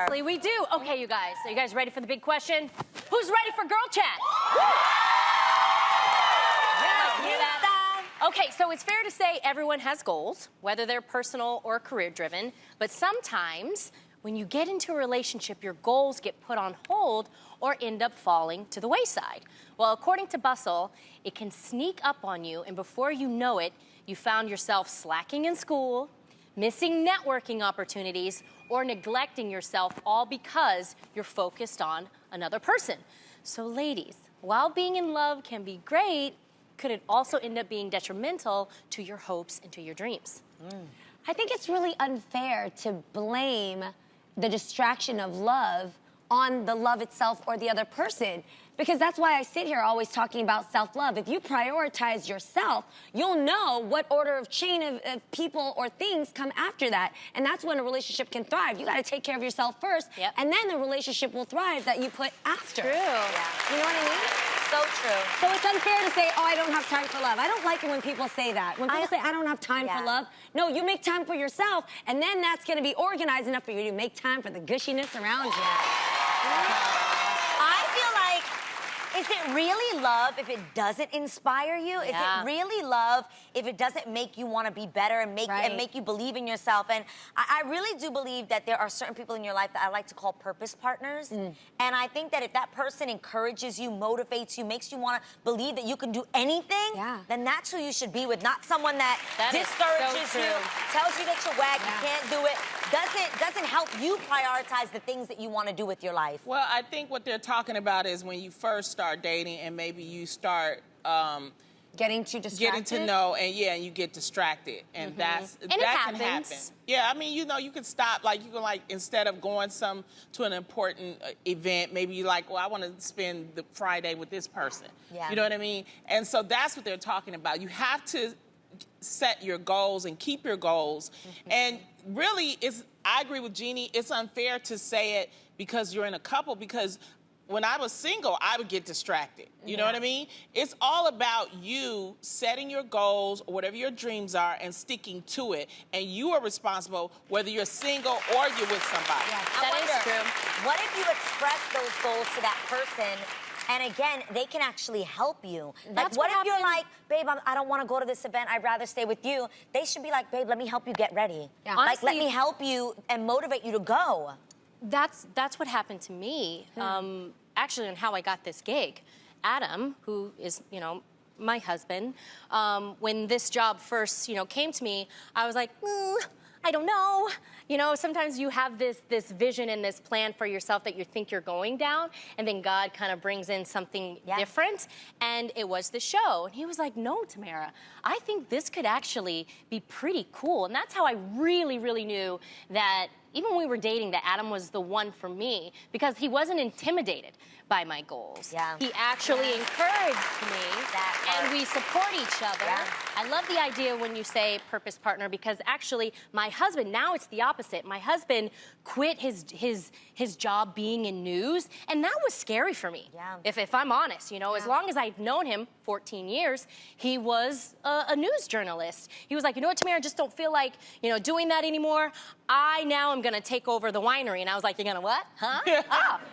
Honestly, we do. Okay, you guys. So you guys ready for the big question? Who's ready for girl chat? Hear that? Okay, so it's fair to say everyone has goals, whether they're personal or career-driven, but sometimes when you get into a relationship, your goals get put on hold or end up falling to the wayside. Well, according to Bustle, it can sneak up on you, and before you know it, you found yourself slacking in school, missing networking opportunities, or neglecting yourself, all because you're focused on another person. So ladies, while being in love can be great, could it also end up being detrimental to your hopes and to your dreams? I think it's really unfair to blame the distraction of love on the love itself or the other person. Because that's why I sit here always talking about self-love. If you prioritize yourself, you'll know what order of chain of people or things come after that. And that's when a relationship can thrive. You gotta take care of yourself first, and then the relationship will thrive that you put after. True. Yeah. You know what I mean? So true. So it's unfair to say, oh, I don't have time for love. I don't like it when people say that. When people say, I don't have time for love. No, you make time for yourself, and then that's gonna be organized enough for you to make time for the gushiness around you. I feel like, is it really love if it doesn't inspire you? Is it really love if it doesn't make you want to be better and make you believe in yourself? And I really do believe that there are certain people in your life that I like to call purpose partners. And I think that if that person encourages you, motivates you, makes you want to believe that you can do anything, then that's who you should be with, not someone that discourages you, tells you that you're whack, you can't do it, doesn't help you prioritize the things that you want to do with your life. Well, I think what they're talking about is when you first start dating and maybe you start getting too distracted. Getting to know, and you get distracted, and that can happen. Yeah, I mean, you know, you can stop, like, you can, like, instead of going to an important event, maybe you like, well, I want to spend the Friday with this person. Yeah. You know what I mean? And so that's what they're talking about. You have to set your goals and keep your goals. And really, I agree with Jeannie, it's unfair to say it because you're in a couple, because when I was single, I would get distracted. You know what I mean? It's all about you setting your goals or whatever your dreams are and sticking to it. And you are responsible whether you're single or you're with somebody. Yes, that is true. What if you express those goals to that person and again, they can actually help you? Like, what if you're like, babe, I don't want to go to this event, I'd rather stay with you. They should be like, babe, let me help you get ready. Yeah. Honestly, like, let me help you and motivate you to go. That's what happened to me, actually, on how I got this gig. Adam, who is, you know, my husband, when this job first, you know, came to me, I was like, I don't know. You know, sometimes you have this vision and this plan for yourself that you think you're going down, and then God kind of brings in something different, and it was the show. And he was like, no, Tamara, I think this could actually be pretty cool. And that's how I really, really knew that even when we were dating, that Adam was the one for me, because he wasn't intimidated by my goals. Yeah. He actually encouraged me, and we support each other. Yeah. I love the idea when you say purpose partner, because actually my husband, now it's the opposite. My husband quit his job being in news, and that was scary for me. Yeah. If I'm honest, you know, as long as I've known him, 14 years, he was a news journalist. He was like, you know what, Tamara, I just don't feel like, you know, doing that anymore. I now am gonna take over the winery. And I was like, you're gonna what? Huh?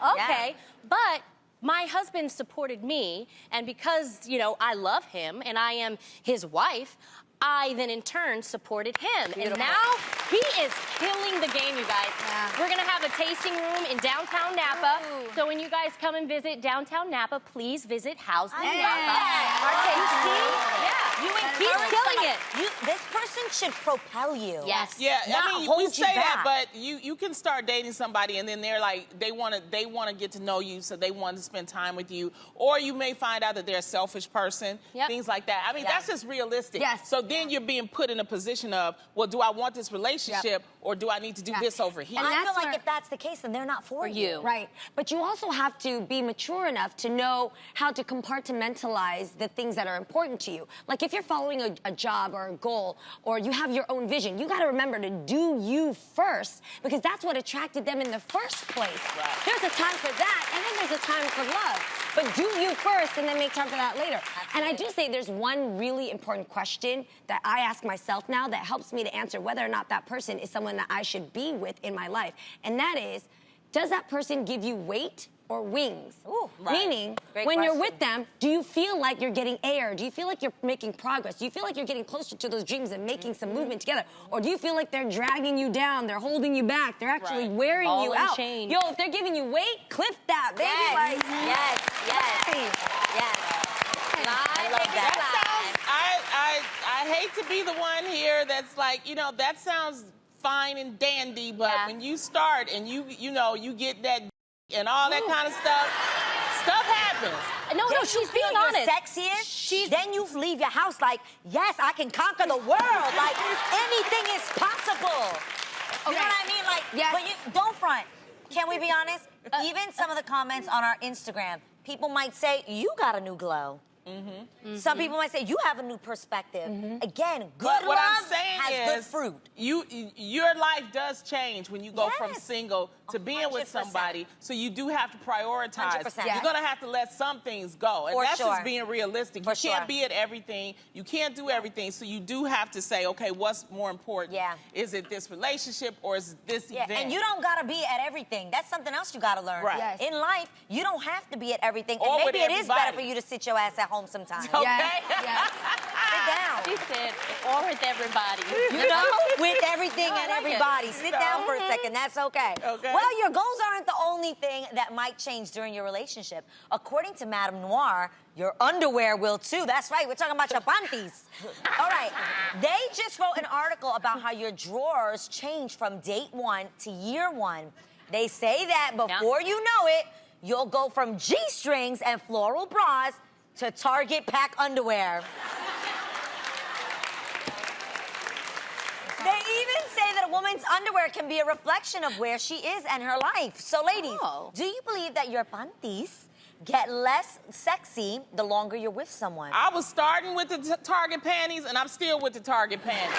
Oh, okay. But my husband supported me, and because, you know, I love him and I am his wife, I then in turn supported him. Beautiful. And now he is killing the game, you guys. Yeah. We're gonna have a tasting room in downtown Napa. Ooh. So when you guys come and visit downtown Napa, please visit House in Napa. Our tasting room. Yeah. He's killing it. This person should propel you. Yes. Yeah, I mean, we say that, but you can start dating somebody and then they're like, they want to get to know you, so they want to spend time with you. Or you may find out that they're a selfish person, things like that. I mean, that's just realistic. Yes. So then you're being put in a position of, well, do I want this relationship or do I need to do this over here? And I feel like if that's the case, then they're not for you. Right. But you also have to be mature enough to know how to compartmentalize the things that are important to you. Like if you're following a job or a goal, or you have your own vision, you got to remember to do you first, because that's what attracted them in the first place. Right. There's a time for that, and then there's a time for love. But do you first, and then make time for that later. Absolutely. And I do say there's one really important question that I ask myself now that helps me to answer whether or not that person is someone that I should be with in my life. And that is does that person give you weight or wings? Ooh, right. Meaning, Great when you're question. with them, do you feel like you're getting air? Do you feel like you're making progress? Do you feel like you're getting closer to those dreams and making some movement together? Or do you feel like they're dragging you down, they're holding you back, they're actually Right. wearing Ball you and out? chain. Yo, if they're giving you weight, clip that, baby. Yes, Like, yes, yes, yes. I love that. I hate to be the one here that's like, you know, that sounds fine and dandy, but Yeah. when you start and you know, you get that and all that kind of stuff happens. No, Then she's you being feel honest. you're sexiest. Then you leave your house like, yes, I can conquer the world. Like anything is possible. You know what I mean? Like, Yes. but you don't front. Can we be honest? Even some of the comments on our Instagram, people might say, "You got a new glow." Some people might say, "You have a new perspective." Again, good But what I'm love saying has is, good fruit. your life does change when you go from Yes. single to being with 100%. somebody. So you do have to prioritize. 100%. You're Yes. gonna have to let some things go, and For that's sure. just being realistic. For You can't sure. be at everything. You can't do everything. So you do have to say, okay, what's more important? Yeah. Is it this relationship or is it this Yeah, event? and you don't gotta be at everything. That's something else you gotta learn. Right. Yes. In life, you don't have to be at everything. Or And with maybe it is better everybody. for you to sit your ass at home sometimes. Okay. yes, yes. Sit down. She said, or with everybody. You know, with everything and I like it. everybody. Sit down for a second. That's okay. Okay. Well, your goals aren't the only thing that might change during your relationship. According to Madame Noir, your underwear will too. That's right. We're talking about your panties. All right. They just wrote an article about how your drawers change from date one to year one. They say that before you know it, you'll go from G-strings and floral bras to Target pack underwear. They even say that a woman's underwear can be a reflection of where she is and her life. So, ladies, Oh. do you believe that your panties get less sexy the longer you're with someone? I was starting with the Target panties, and I'm still with the Target panties.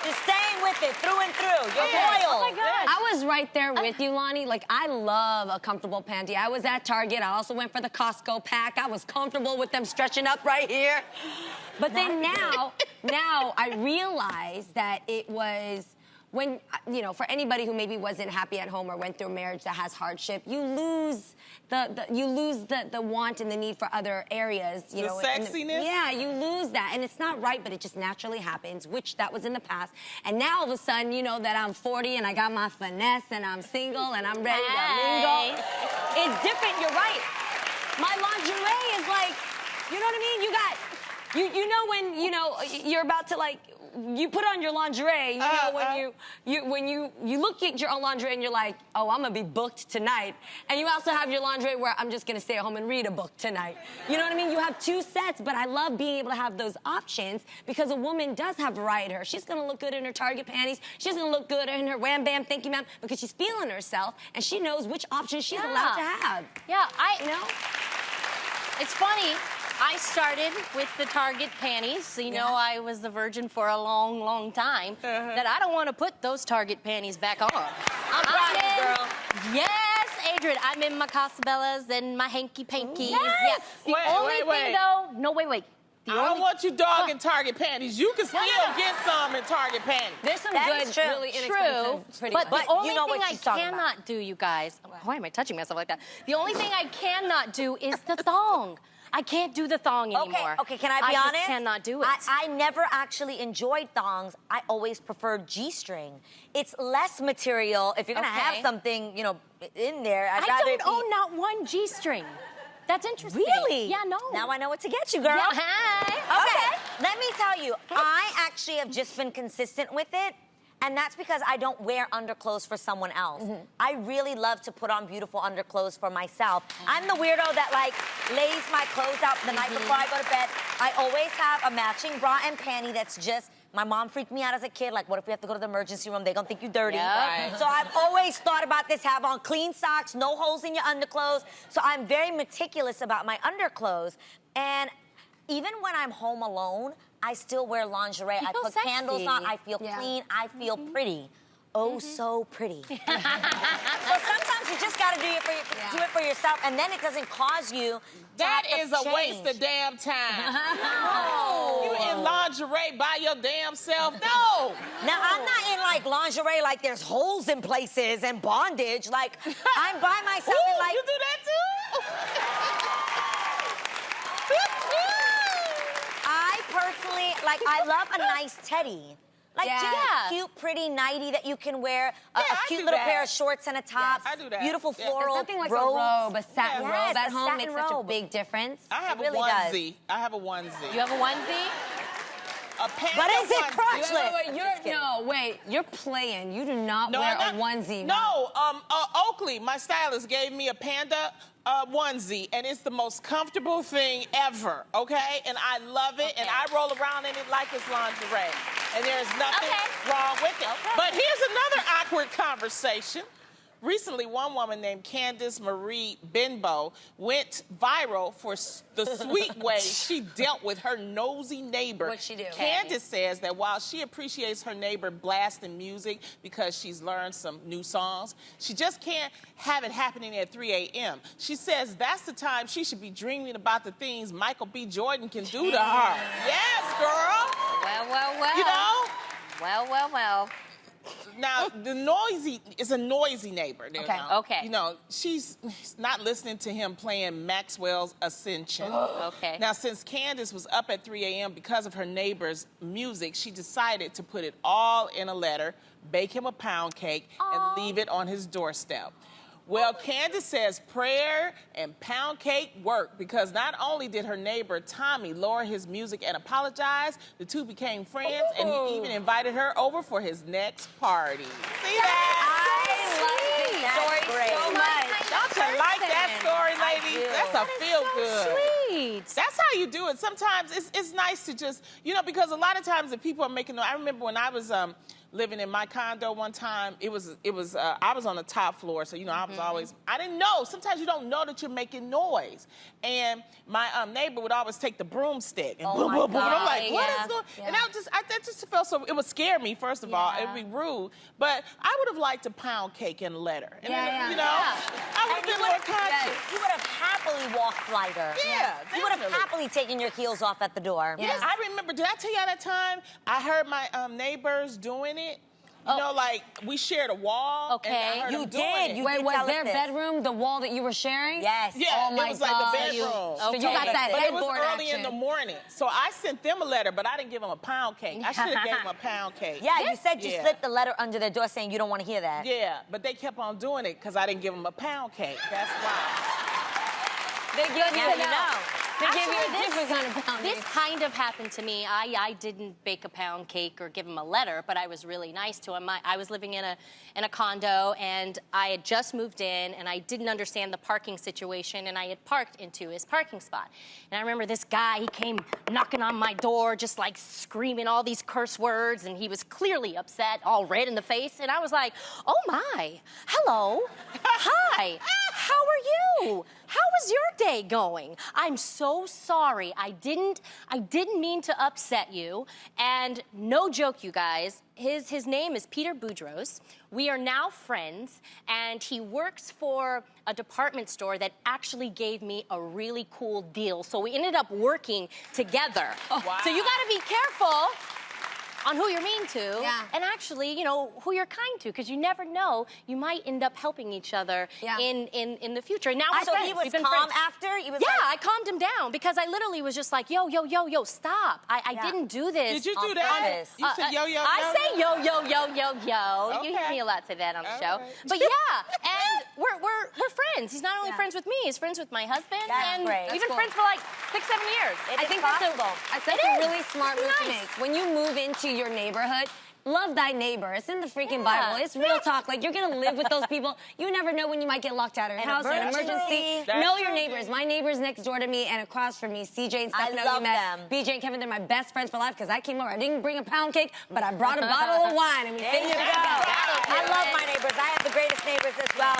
Just staying with it through and through. You're Yeah. loyal. Oh my God. I was right there with you, Lonnie. Like, I love a comfortable panty. I was at Target. I also went for the Costco pack. I was comfortable with them stretching up right here. But then now I realize that it was when, you know, for anybody who maybe wasn't happy at home or went through a marriage that has hardship, you lose the want and the need for other areas, you The know. sexiness? Yeah, you lose that. And it's not right, but it just naturally happens, which that was in the past. And now all of a sudden, you know, that I'm 40 and I got my finesse and I'm single and I'm ready to mingle. It's different, you're right. My lingerie is like, you know what I mean? You know when, you know, you're about to like, you put on your lingerie, you know, when you look at your own lingerie and you're like, oh, I'm gonna be booked tonight. And you also have your lingerie where I'm just gonna stay at home and read a book tonight. You know what I mean? You have two sets, but I love being able to have those options because a woman does have variety to her. She's gonna look good in her Target panties. She's gonna look good in her Wham Bam Thank You Ma'am because she's feeling herself and she knows which options she's allowed to have. Yeah, You know? It's funny. I started with the Target panties. So, you know, I was the virgin for a long, long time. That I don't want to put those Target panties back on. I'm proud of you, girl. Yes, Adrian. I'm in my Casabellas and my hanky-pankies. Yes. Yeah. The Wait, only wait, thing, wait. though... No, wait. The I only- don't want you dogging Target panties. You can still get some in Target panties. There's some That good, is true. really True, inexpensive, pretty but much. the only you know thing what I she's talking about. cannot do, you guys, why am I touching myself like that? The only thing I cannot do is the thong. I can't do the thong anymore. Okay, can I be honest? I just cannot do it. I never actually enjoyed thongs. I always preferred G-string. It's less material. If you're gonna have Okay. something, you know, in there, I'd I rather don't it own be... not one G-string. That's interesting. Really? Yeah, no. Now I know what to get you, girl. Yeah, hi. Okay, let me tell you, I actually have just been consistent with it. And that's because I don't wear underclothes for someone else. I really love to put on beautiful underclothes for myself. I'm the weirdo that like lays my clothes out the night before I go to bed. I always have a matching bra and panty that's just, my mom freaked me out as a kid. Like, what if we have to go to the emergency room? They're gonna think you dirty. Yep. Right. So I've always thought about this, have on clean socks, no holes in your underclothes. So I'm very meticulous about my underclothes. And even when I'm home alone, I still wear lingerie. You I feel put sexy. candles on. I feel Yeah. clean. I feel pretty. oh so pretty. So sometimes you just gotta do it for yourself, and then it doesn't cause you to That have to is a change. waste of damn time. No. You in lingerie by your damn self? No. Now, I'm not in like lingerie, like there's holes in places and bondage. Like, I'm by myself Ooh, and like. you do that too? I personally, like, I love a nice teddy. Like, Yeah. just a cute, pretty nightie that you can wear, a I cute do little that. pair of shorts and a top. I do that. Beautiful Yeah. floral There's nothing like robe. a robe, a satin Yes, robe at a home satin makes such a robe. big difference. I have It really a does. onesie. I have a onesie. You have a onesie? A Panda But is it onesie. crotchless? Wait, you're playing. You do not No, wear I'm a not- onesie. No, Oakley, my stylist, gave me a Panda onesie, and it's the most comfortable thing ever, okay? And I love it, and I roll around in it like it's lingerie. And there's nothing wrong with it. Okay. But here's another awkward conversation. Recently, one woman named Candice Marie Benbow went viral for the sweet way she dealt with her nosy neighbor. What'd she do? Candice says that while she appreciates her neighbor blasting music because she's learned some new songs, she just can't have it happening at 3 a.m. She says that's the time she should be dreaming about the things Michael B. Jordan can do to her. Yes, girl. Well. You know? Well. Now, it's a noisy neighbor. You Okay. know? Okay. You know, she's not listening to him playing Maxwell's Ascension. Okay. Now, since Candace was up at 3 a.m. because of her neighbor's music, she decided to put it all in a letter, bake him a pound cake, and leave it on his doorstep. Well, Candace says prayer and pound cake work because not only did her neighbor Tommy lower his music and apologize, the two became friends, and he even invited her over for his next party. See that? That's great. so much. Don't you like that story, ladies? do. That's a feel good. Sweet. That's how you do it. Sometimes it's nice to just, because a lot of times if people are making, I remember when I was living in my condo one time, I was on the top floor, so I was always, I didn't know. Sometimes you don't know that you're making noise. And my neighbor would always take the broomstick and boom, boom, boom. And I'm like, what is going? And that just felt so, it would scare me, first of all. It would be rude. But I would have liked a pound cake and a letter. And I would have been more conscious. You would have happily walked lighter. Yeah, You would have definitely. happily taken your heels off at the door. Yes, I remember. Did I tell you that time I heard my neighbors doing it? Like we shared a wall. Okay. And I heard You them doing did. it. You Wait, did was tell us their this. bedroom the wall that you were sharing? Yes. Yeah, Oh my it was like God. the bedroom. So you got Okay. that But it was headboard early in the action. morning. So I sent them a letter, but I didn't give them a pound cake. I should have gave them a pound cake. Yeah, you said you Yeah. slipped the letter under their door saying you don't want to hear that. Yeah, but they kept on doing it because I didn't give them a pound cake. That's why. They give Now you know. They give you a Actually, different kind of pound This cake. kind of happened to me. I didn't bake a pound cake or give him a letter, but I was really nice to him. I was living in a condo, and I had just moved in, and I didn't understand the parking situation, and I had parked into his parking spot. And I remember this guy, he came knocking on my door, just like screaming all these curse words, and he was clearly upset, all red in the face, and I was like, oh my, hello, hi, how are you? How was your day going? I'm so sorry. I didn't mean to upset you. And no joke, you guys, his name is Peter Boudreaux. We are now friends, and he works for a department store that actually gave me a really cool deal. So we ended up working together. Wow. So you gotta be careful on who you're mean to, Yeah. and actually, who you're kind to, because you never know, you might end up helping each other in the future. And now we're So friends. he was We've been calm friends. after? He was Yeah, like, I calmed him down because I literally was just like, yo, stop. I didn't do this. Did you on do that? purpose. You said yo, yo, I yo, say yo. You hear Okay. me a lot say that on the All show. right. But yeah, and we're friends. He's not only Yeah. friends with me, he's friends with my husband. That's and great. we've That's been cool. friends for like 6-7 years. It is possible. That's It a is. really smart It's move to nice. make. When you move into your neighborhood, love thy neighbor. It's in the freaking Yeah. Bible. It's real talk. Like, you're gonna live with those people. You never know when you might get locked out of your An house or an emergency. emergency. That's Know your true. neighbors. My neighbor's next door to me and across from me, CJ and I Stefano. love You met them. BJ and Kevin. They're my best friends for life because I came over. I didn't bring a pound cake, but I brought a bottle of wine and we There finished you it go. together. I love my neighbors. I have the greatest neighbors as well.